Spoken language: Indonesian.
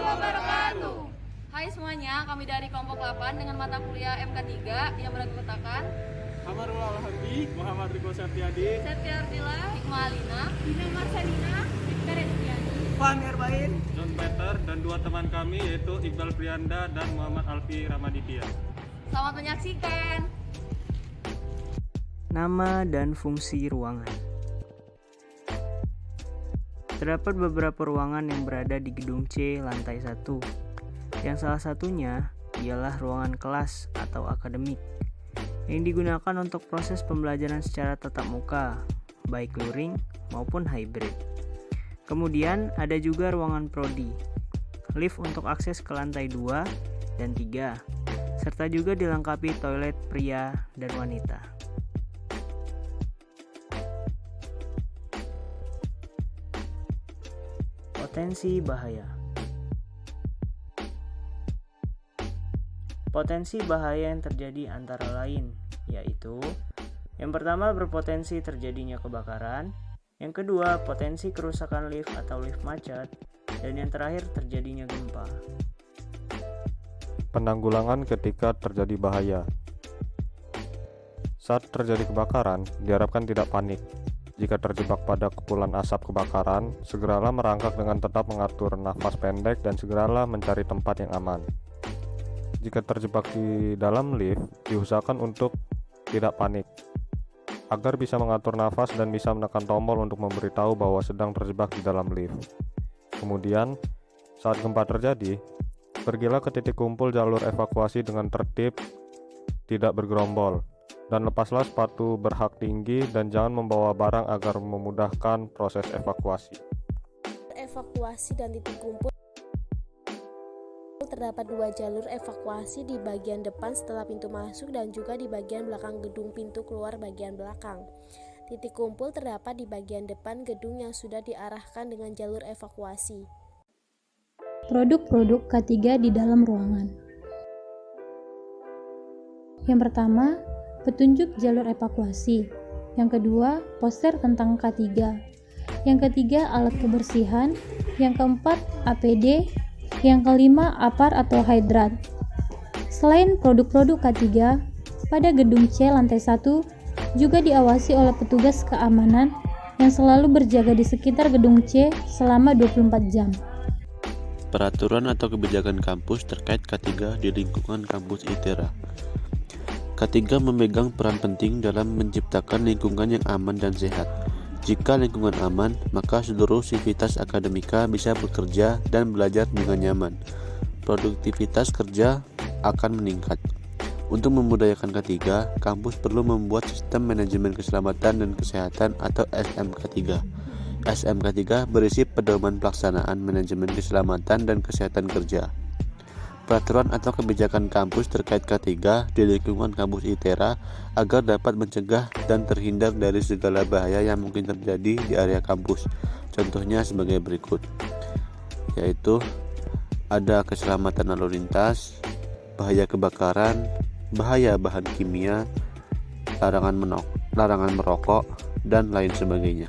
wabarakatuh. Hai semuanya, kami dari kelompok 8 dengan mata kuliah MK3 yang beranggotakan Amarul Alhamdi, Muhammad Riko Septiadi, Setia Ardila, Hikmah Alina, Dina Marcelina, Victor Estiani, Fahmi Erbain, John Peter, dan dua teman kami yaitu Iqbal Prianda dan Muhammad Alfi Ramaditya. Selamat menyaksikan. nama dan fungsi ruangan. Terdapat beberapa ruangan yang berada di gedung C lantai 1, yang salah satunya ialah ruangan kelas atau akademik, yang digunakan untuk proses pembelajaran secara tatap muka, baik luring maupun hybrid. Kemudian ada juga ruangan prodi, lift untuk akses ke lantai 2 dan 3, serta juga dilengkapi toilet pria dan wanita. Potensi bahaya. Potensi bahaya yang terjadi antara lain yaitu yang pertama berpotensi terjadinya kebakaran, yang kedua potensi kerusakan lift atau lift macet, dan yang terakhir terjadinya gempa. Penanggulangan ketika terjadi bahaya. Saat terjadi kebakaran, diharapkan tidak panik. Jika terjebak pada kepulan asap kebakaran, segeralah merangkak dengan tetap mengatur nafas pendek dan segeralah mencari tempat yang aman. Jika terjebak di dalam lift, diusahakan untuk tidak panik, agar bisa mengatur nafas dan bisa menekan tombol untuk memberitahu bahwa sedang terjebak di dalam lift. Kemudian, saat gempa terjadi, pergilah ke titik kumpul jalur evakuasi dengan tertib, tidak bergerombol, dan lepaslah sepatu berhak tinggi dan jangan membawa barang agar memudahkan proses evakuasi. evakuasi dan titik kumpul. Terdapat 2 jalur evakuasi di bagian depan setelah pintu masuk dan juga di bagian belakang gedung pintu keluar bagian belakang. Titik kumpul terdapat di bagian depan gedung yang sudah diarahkan dengan jalur evakuasi. Produk-produk K3 di dalam ruangan. Yang pertama, petunjuk jalur evakuasi. Yang kedua, poster tentang K3. Yang ketiga, alat kebersihan. Yang keempat, APD. Yang kelima, APAR atau hidrat. Selain produk-produk K3, pada gedung C lantai 1 juga diawasi oleh petugas keamanan yang selalu berjaga di sekitar gedung C selama 24 jam. Peraturan atau kebijakan kampus terkait K3 di lingkungan kampus ITERA. K3 memegang peran penting dalam menciptakan lingkungan yang aman dan sehat. Jika lingkungan aman, maka seluruh sivitas akademika bisa bekerja dan belajar dengan nyaman. Produktivitas kerja akan meningkat. Untuk memudayakan K3, kampus perlu membuat sistem manajemen keselamatan dan kesehatan atau SMK3. SMK3 berisi pedoman pelaksanaan manajemen keselamatan dan kesehatan kerja. Peraturan atau kebijakan kampus terkait K3 di lingkungan kampus ITERA agar dapat mencegah dan terhindar dari segala bahaya yang mungkin terjadi di area kampus. Contohnya sebagai berikut, yaitu ada keselamatan lalu lintas, bahaya kebakaran, bahaya bahan kimia, larangan merokok, dan lain sebagainya.